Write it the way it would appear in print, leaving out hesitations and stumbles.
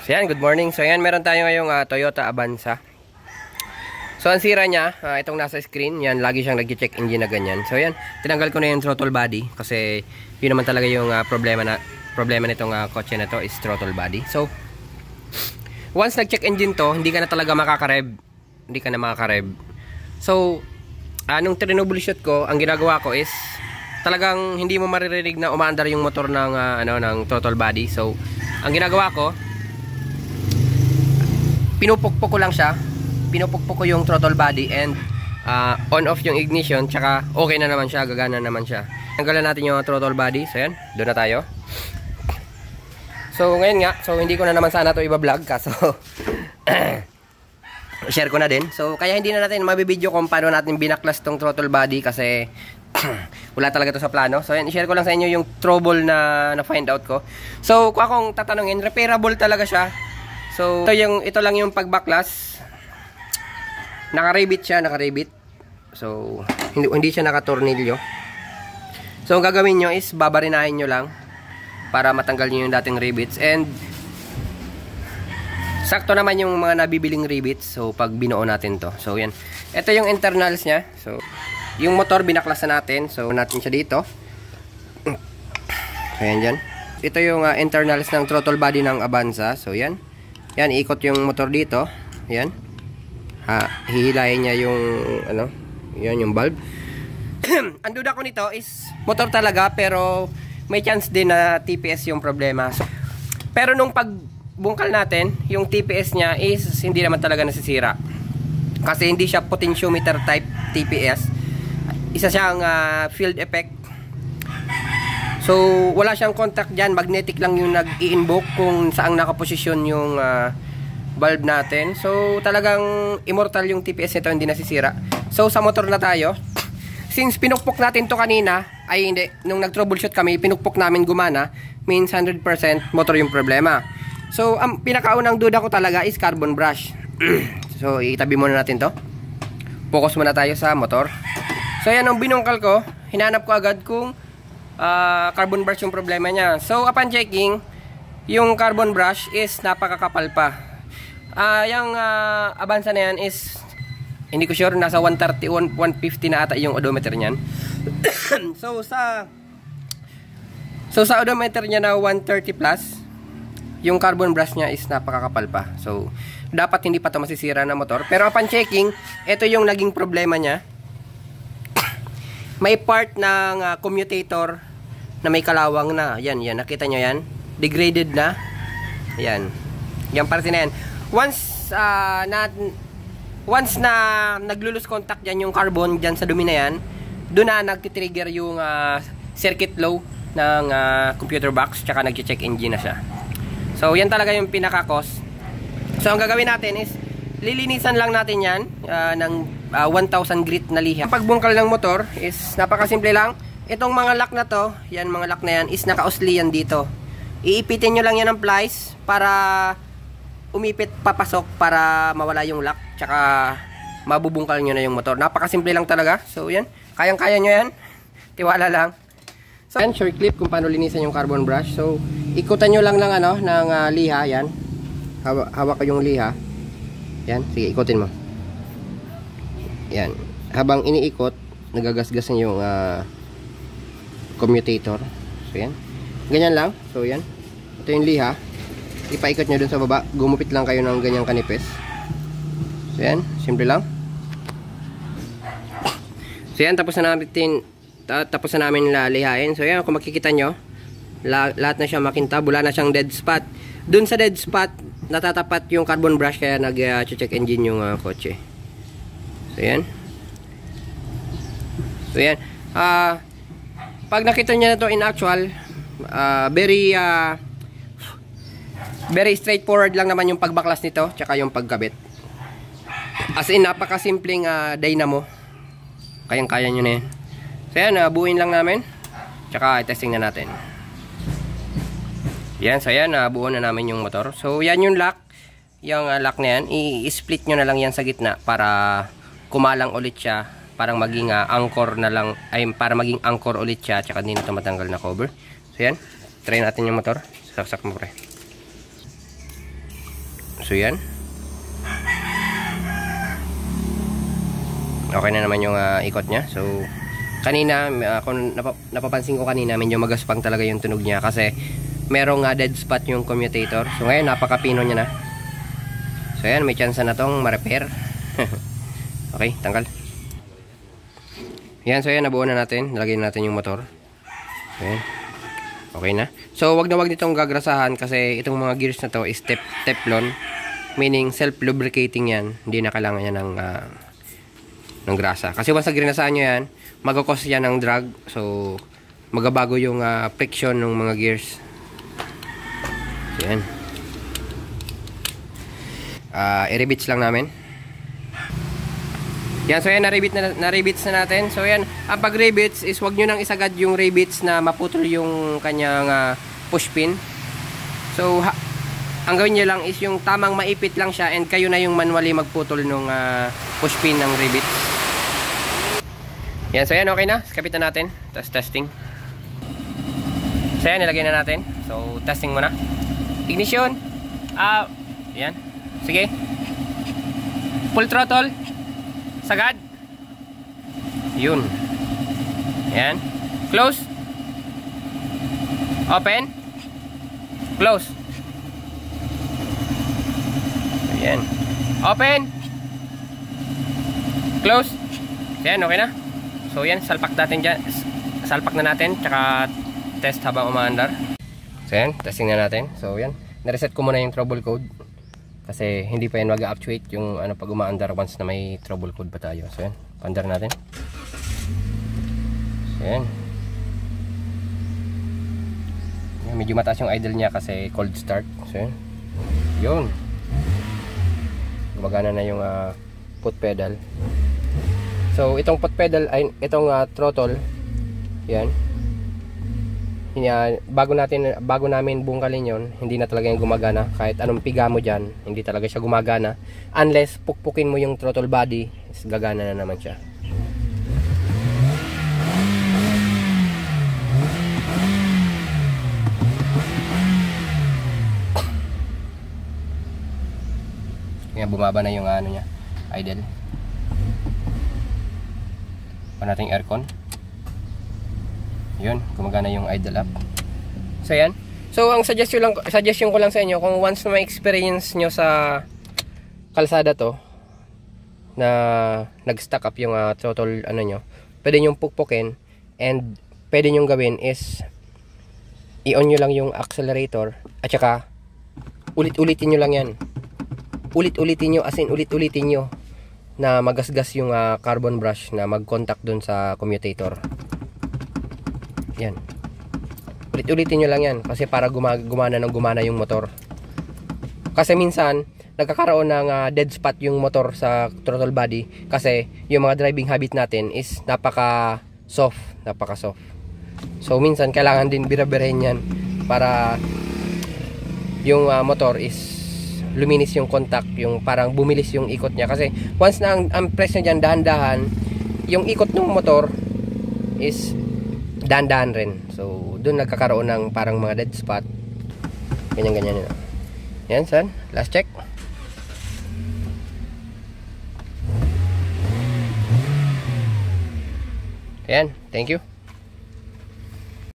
So yan, good morning. So yan, meron tayo ngayong Toyota Avanza. So ang sira niya, itong nasa screen, yan, lagi siyang nag-check engine na ganyan. So yan, tinanggal ko na yung throttle body kasi yun naman talaga yung problema nitong kotse na to is throttle body. So once nag-check engine to, hindi ka na talaga makaka-rev. Hindi ka na makaka-rev. So nung tinroubleshoot ko, ang ginagawa ko is talagang hindi mo maririnig na umaandar yung motor ng ng throttle body. So ang ginagawa ko, pinupukpok ko lang siya, pinupukpok ko yung throttle body and on off yung ignition, tsaka okay na naman siya, gagana naman siya. Tanggalan natin yung throttle body. So yan, doon na tayo. So ngayon nga, so hindi ko na naman sana to iba-vlog kaso share ko na din. So kaya hindi na natin mabibideo kung paano natin binaklas tong throttle body kasi wala talaga to sa plano. So yan, i-share ko lang sa inyo yung trouble na find out ko. So kung akong tatanungin, repairable talaga siya. So ito lang yung pagbaklas. Naka-rivet siya, naka-rivet. So hindi siya naka-tornilyo. So ang gagawin nyo is babarinahin nyo lang para matanggal nyo yung dating rivets. And sakto naman yung mga nabibiling rivets. So pag binuo natin to. So yan, ito yung internals nya. So yung motor binaklasan natin. So natin siya dito. So yan dyan. Ito yung internals ng throttle body ng Avanza. So yan. Yan, iikot yung motor dito. Yan. Hihilayin niya yung yan yung valve. Ang duda ko nito is motor talaga pero may chance din na TPS yung problema. So, pero nung pagbungkal natin, yung TPS niya is hindi naman talaga nasisira. Kasi hindi siya potentiometer type TPS. Isa siyang field effect. So wala siyang contact dyan, magnetic lang yung nag-i-invoke kung saang nakaposisyon yung valve natin. So talagang immortal yung TPS nito, hindi nasisira. So sa motor na tayo. Since pinukpok natin to kanina, ay hindi, nung nag-troubleshoot kami, pinukpok namin gumana, means 100% motor yung problema. So ang pinakaunang duda ko talaga is carbon brush. So itabi muna natin to. Focus muna tayo sa motor. So yan, nung binungkal ko, hinanap ko agad kung carbon brush yung problema niya. So upon checking, yung carbon brush is napakakapal pa. Yung Avanza na yan is hindi ko sure, nasa 130, 150 na ata yung odometer niyan. So sa odometer niya na 130 plus, yung carbon brush niya is napakakapal pa. So dapat hindi pa to masisira na motor. Pero upon checking, ito yung naging problema niya. May part ng commutator na may kalawang na. Yan, nakita nyo yan? Degraded na. Yan. Yan parte na yan. Once na naglo-lose contact dyan yung carbon dyan sa dumi na yan, doon na nagtitrigger yung circuit low ng computer box, tsaka nag-check engine na siya. So yan talaga yung pinaka-cause. So ang gagawin natin is lilinisan lang natin yan ng 1,000 grit na liha. Ang pagbungkal ng motor is napakasimple lang. Itong mga lock na to, yan mga lock na yan is naka-usli yan dito. Iipitin nyo lang yan ng plies para umipit papasok para mawala yung lock, tsaka mabubungkal nyo na yung motor. Napakasimple lang talaga. So yan, kayang-kaya nyo yan. Tiwala lang. So yan, short clip kung paano linisan yung carbon brush. So ikutan nyo lang ng ng liha. Yan, hawak ko yung liha. Yan, sige, ikutin mo. Yan, habang iniikot, nagagasgasan yung commutator. So yan, ganyan lang. So yan, ito yung liha. Ipaikot nyo dun sa baba. Gumupit lang kayo ng ganyang kanipis. So yan, simple lang. So yan, tapos na namin lihain. So yan, kung makikita nyo, lahat na siya makintab. Wala na siyang dead spot. Dun sa dead spot, natatapat yung carbon brush, kaya nag-check engine yung kotse. So yan. So yan. Pag nakita niya na to in actual, very straightforward lang naman yung pagbaklas nito, tsaka yung pagkabit. As in, napakasimpleng dynamo. Kayang-kaya nyo na yan. So yan, buuin lang namin, tsaka i-testing na natin. Yan, so yan, buo na namin yung motor. So yan yung lock. Yung lock na yan, i-split nyo na lang yan sa gitna para kumalang ulit siya, parang maging anchor na lang, ay para maging anchor ulit siya, tsaka hindi na ito matanggal na cover. So yan, try natin yung motor. Saksak mo pre. So yan. Okay na naman yung ikot niya. So kanina kung napapansin ko kanina, medyo magaspang talaga yung tunog niya kasi merong dead spot yung commutator. So ngayon napakapino niya na. So yan, may chance na tong ma-repair. Okay, tanggal. Yan, so yan, nabuo na natin. Nalagay natin yung motor. So yan. Okay na. So wag na wag nitong gagrasahan kasi itong mga gears na to is Teflon, meaning self-lubricating yan. Hindi na kailangan yan ng grasa. Kasi once nagrinasahan nyo yan, magkakos yan ng drag. So magabago yung friction ng mga gears. So yan. I-rebits lang namin. Yan, so yan, na-rebits na natin. So yan, ang pag-rebits is wag nyo nang isagad yung rebits na maputol yung kanyang push pin. So ang gawin nyo lang is yung tamang maipit lang siya and kayo na yung manually magputol nung push pin ng rebits. Yan, so yan, okay na. Kapitan natin. Tapos testing. So yan, nilagay na natin. So testing muna. Ignition. Yan. Sige. Full throttle. Sagad. Yun. Yan. Close. Open. Close. Yan. Open. Close. Yan, okay na. So yan, salpak natin dyan. Salpak na natin. Tsaka test habang umaandar. So yan, testing na natin. So yan, nareset ko muna yung trouble code. Kasi hindi pa yan mag-actuate yung pag umaandar once na may trouble code pa tayo. So yan, paandar natin. So yan. Yan, medyo mataas yung idle niya kasi cold start. So yan. Yun. Gumagana na yung foot pedal. So itong foot pedal ay itong throttle. Yan. Bago namin bungkalin yon, hindi na talaga yung gumagana. Kahit anong piga mo dyan, hindi talaga siya gumagana unless pukpukin mo yung throttle body, is gagana na naman siya. Kaya bumaba na yung niya, idle. Pa nating aircon. Yun, gumagana yung idle up. So yan. So ang suggestion ko lang sa inyo, kung once na ma-experience nyo sa kalsada to na nag-stack up yung throttle nyo, pwede nyo pukpukin and pwede nyo gawin is i-on nyo lang yung accelerator at saka ulit-ulitin nyo lang yan. Ulit-ulitin nyo, as in ulit-ulitin nyo na magasgas yung carbon brush na mag-contact dun sa commutator. Yan. Ulit-ulitin nyo lang yan kasi para gumana yung motor. Kasi minsan nagkakaroon ng dead spot yung motor sa throttle body kasi yung mga driving habit natin is napaka soft. So minsan kailangan din birabirin yan para yung motor is luminis yung contact, yung parang bumilis yung ikot niya. Kasi once na ang press niya dyan dahan-dahan, yung ikot ng motor is dahan-dahan rin. So doon nagkakaroon ng parang mga dead spot. Ganyan-ganyan yun. Yan, son. Last check. Ayan, thank you.